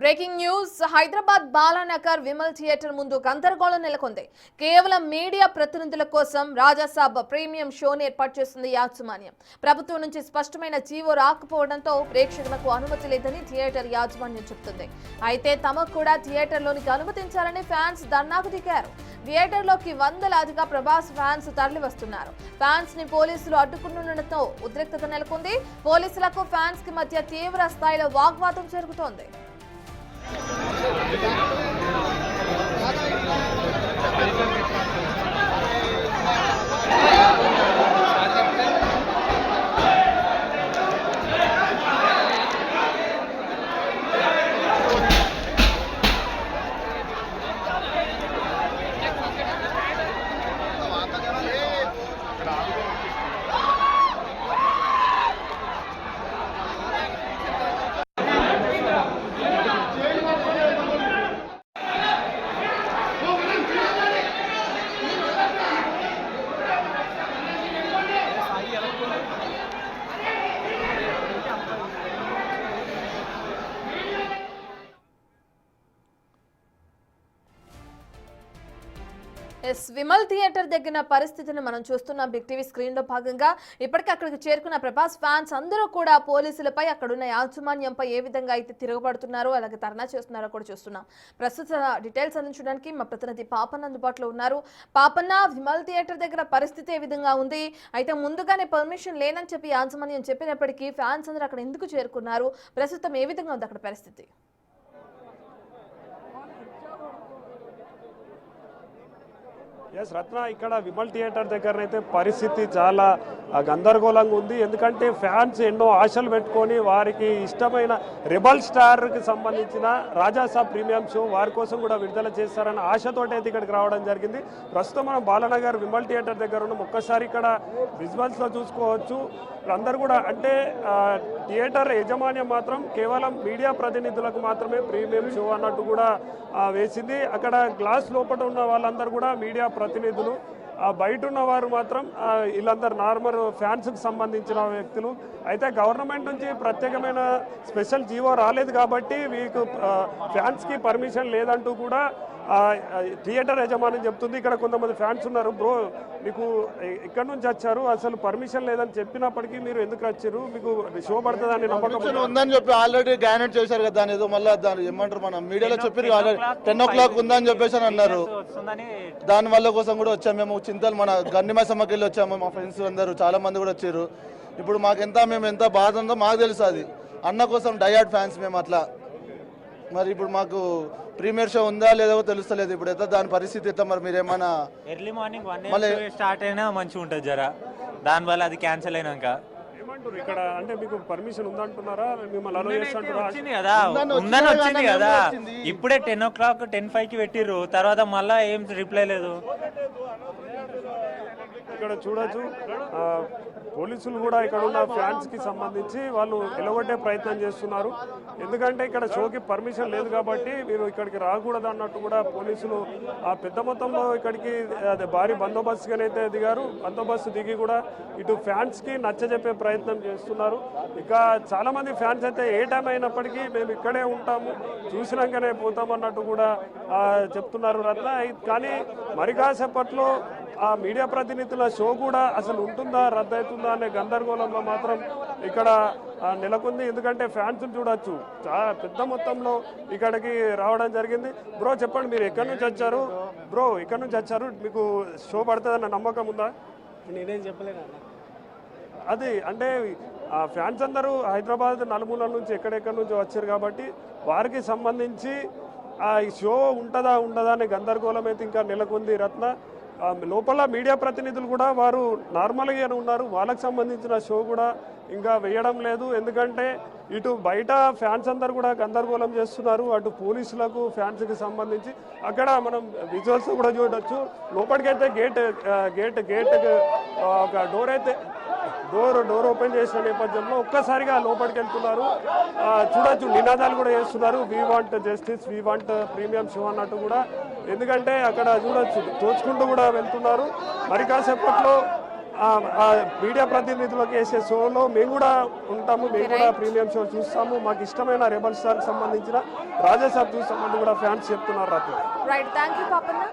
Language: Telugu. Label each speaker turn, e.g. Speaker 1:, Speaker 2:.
Speaker 1: Breaking news Hyderabad Balanagar Vimal theatre ముందు గందరగోళం నెలకొంది. కేవలం మీడియా ప్రతినిధుల కోసం రాజాసాబ్ ప్రీమియం షోని ఏర్పాటు చేసింది యాజమాన్యం. ప్రభుత్వం నుంచి స్పష్టమైన జీవో రాకపోవడంతో ప్రేక్షకులకు అనుమతి లేదని థియేటర్ యాజమాన్యం చెబుతుంది. అయితే తమకు కూడా థియేటర్లోనికి అనుమతించాలని ఫ్యాన్స్ ధర్నాకు దిగారు. థియేటర్లోకి వందలాదిగా ప్రభాస్ ఫ్యాన్స్ తరలి వస్తున్నారు. ఫ్యాన్స్ ని పోలీసులు అడ్డుకుంటుండటంతో ఉద్రిక్తత నెలకొంది. పోలీసులకు ఫ్యాన్స్ కి మధ్య తీవ్ర స్థాయిలో వాగ్వాదం జరుగుతోంది. విమల్ థియేటర్ దగ్గర పరిస్థితిని మనం చూస్తున్నాం. బిగ్ టీవీ స్క్రీన్ లో భాగంగా ఇప్పటికే అక్కడికి చేరుకున్న ప్రభాస్ ఫ్యాన్స్ అందరూ కూడా పోలీసులపై అక్కడున్న యాజమాన్యంపై ఏ విధంగా అయితే తిరగబడుతున్నారో అలాగే ధర్నా చేస్తున్నారో కూడా చూస్తున్నాం. ప్రస్తుత డీటెయిల్స్ అందించడానికి మా ప్రతినిధి పాపన్న అందుబాటులో ఉన్నారు. పాపన్న, విమల్ థియేటర్ దగ్గర పరిస్థితి ఏ విధంగా ఉంది? అయితే ముందుగానే పర్మిషన్ లేనని చెప్పి యాజమాన్యం చెప్పినప్పటికీ ఫ్యాన్స్ అందరూ అక్కడ ఎందుకు చేరుకున్నారు? ప్రస్తుతం ఏ విధంగా ఉంది అక్కడ పరిస్థితి?
Speaker 2: ఎస్ రత్న, ఇక్కడ విమల్ థియేటర్ దగ్గరనైతే పరిస్థితి చాలా గందరగోళంగా ఉంది. ఎందుకంటే ఫ్యాన్స్ ఎన్నో ఆశలు పెట్టుకొని వారికి ఇష్టమైన రెబల్ స్టార్కి సంబంధించిన రాజాసాబ్ ప్రీమియం షో వారి కోసం కూడా విడుదల చేస్తారన్న ఆశతోటి అయితే ఇక్కడికి రావడం జరిగింది. ప్రస్తుతం మనం బాలానగర్ విమల్ థియేటర్ దగ్గర ఉన్నాం. ఒక్కసారి ఇక్కడ విజువల్స్లో చూసుకోవచ్చు. అందరూ కూడా అంటే థియేటర్ యాజమాన్యం మాత్రం కేవలం మీడియా ప్రతినిధులకు మాత్రమే ప్రీమియం షో అన్నట్టు కూడా వేసింది. అక్కడ గ్లాస్ లోపల ఉన్న వాళ్ళందరూ కూడా మీడియా ప్రతినిధులు, బయట ఉన్న వారు మాత్రం వీళ్ళందరూ నార్మల్ ఫ్యాన్స్కి సంబంధించిన వ్యక్తులు. అయితే గవర్నమెంట్ నుంచి ప్రత్యేకమైన స్పెషల్ జీవో రాలేదు కాబట్టి వీకు ఫ్యాన్స్కి పర్మిషన్ లేదంటూ కూడా థియేటర్ యజమాని చెప్తుంది. ఇక్కడ కొంతమంది ఫ్యాన్స్ ఉన్నారు. బ్రో, మీకు ఎక్కడి నుంచి వచ్చారు? అసలు పర్మిషన్ లేదని చెప్పినప్పటికీ మీరు ఎందుకు వచ్చారు? మీకు షో పడుతుందని నమ్మకం
Speaker 3: ఉందని చెప్పి ఆల్రెడీ గ్యారెంట్ చేశారు కదా. దాని ఏదో మళ్ళీ దాని ఏమంటారు, మనం మీడియాలో చెప్పారు ఆల్రెడీ 10 o'clock ఉందని చెప్పేసి అని అన్నారు. దాని వల్ల కోసం కూడా వచ్చాము మేము. చింతలు మన గన్నిమైసమ్మకి వెళ్ళి వచ్చాము. మా ఫ్రెండ్స్ అందరూ చాలా మంది కూడా వచ్చారు. ఇప్పుడు మేము ఎంత బాధ ఉందో మాకు తెలుసు. అది అన్న కోసం డయాడ్ ఫ్యాన్స్ మేము. అట్లా మరి ఇప్పుడు మాకు ప్రీమియర్ షో ఉందా లేదో తెలుస్తలేదు. ఇప్పుడు అయితే దాని పరిస్థితి అయితే మరి మీరేమన్నా
Speaker 4: ఎర్లీ మార్నింగ్ 1 స్టార్ట్ అయినా మంచిగా ఉంటుంది జరా. దానివల్ల అది క్యాన్సిల్ అయినాక
Speaker 2: ఏమంటారు ఇక్కడ? అంటే మీకు పర్మిషన్ ఉందంటున్నారా? మిమ్మల్ని అలో చేస్తుంటారా?
Speaker 4: వచ్చింది కదా, ఉందని వచ్చింది కదా. ఇప్పుడే 10 o'clock 10:05 పెట్టిర్రు. తర్వాత మళ్ళీ ఏం రిప్లై లేదు.
Speaker 2: ఇక్కడ చూడొచ్చు, పోలీసులు కూడా ఇక్కడ ఉన్న ఫ్యాన్స్ కి సంబంధించి వాళ్ళు ఎలగొట్టే ప్రయత్నం చేస్తున్నారు. ఎందుకంటే ఇక్కడ షోకి పర్మిషన్ లేదు కాబట్టి మీరు ఇక్కడికి రాకూడదు అన్నట్టు కూడా పోలీసులు పెద్ద మొత్తంలో ఇక్కడికి భారీ బందోబస్తుగానైతే దిగారు. బందోబస్తు దిగి కూడా ఇటు ఫ్యాన్స్ కి నచ్చజెప్పే ప్రయత్నం చేస్తున్నారు. ఇక చాలా మంది ఫ్యాన్స్ అయితే ఏ టైం అయినప్పటికీ మేము ఇక్కడే ఉంటాము, చూసినాకనే పోతాం అన్నట్టు కూడా చెప్తున్నారు రత్న. కానీ మరి కాసేపట్లో ఆ మీడియా ప్రతినిధుల షో కూడా అసలు ఉంటుందా రద్దవుతుందా అనే గందరగోళంలో మాత్రం ఇక్కడ నెలకొంది. ఎందుకంటే ఫ్యాన్స్ చూడొచ్చు, చాలా పెద్ద మొత్తంలో ఇక్కడికి రావడం జరిగింది. బ్రో చెప్పండి, మీరు ఎక్కడి నుంచి వచ్చారు? బ్రో ఎక్కడి నుంచి వచ్చారు? మీకు షో పడుతుందన్న నమ్మకం ఉందా?
Speaker 5: నేనేం చెప్పలేను.
Speaker 2: అది అంటే ఫ్యాన్స్ అందరూ హైదరాబాద్ నలుమూలల నుంచి ఎక్కడెక్కడి నుంచి వచ్చారు కాబట్టి వారికి సంబంధించి ఈ షో ఉంటుందా ఉండదా అనే గందరగోళం అయితే ఇంకా నెలకొంది రత్న. లోపల మీడియా ప్రతినిధులు కూడా వారు నార్మల్గానే ఉన్నారు. వాళ్ళకి సంబంధించిన షో కూడా ఇంకా వేయడం లేదు. ఎందుకంటే ఇటు బయట ఫ్యాన్స్ అందరు కూడా గందరగోళం చేస్తున్నారు. అటు పోలీసులకు ఫ్యాన్స్కి సంబంధించి అక్కడ మనం విజువల్స్ కూడా చూడొచ్చు. లోపలికైతే గేట్ ఒక డోర్ ఓపెన్ చేసిన నేపథ్యంలో ఒక్కసారిగా లోపలికి వెళ్తున్నారు. చూడొచ్చు, నినాదాలు కూడా చేస్తున్నారు. We want justice, we want premium show అన్నట్టు కూడా. ఎందుకంటే అక్కడ చూడొచ్చు, తోచుకుంటూ కూడా వెళ్తున్నారు. మరి కాసేపట్లో మీడియా ప్రతినిధులకు వేసే షోలో మేము కూడా ఉంటాము, మేము కూడా ప్రీమియం షో చూస్తాము. మాకు ఇష్టమైన రెబల్ స్టార్ కి సంబంధించిన రాజా సాబ్ చూస్తామని కూడా ఫ్యాన్స్ చెప్తున్నారు. రత్న
Speaker 1: రైట్, థ్యాంక్ యూ పాపన్న.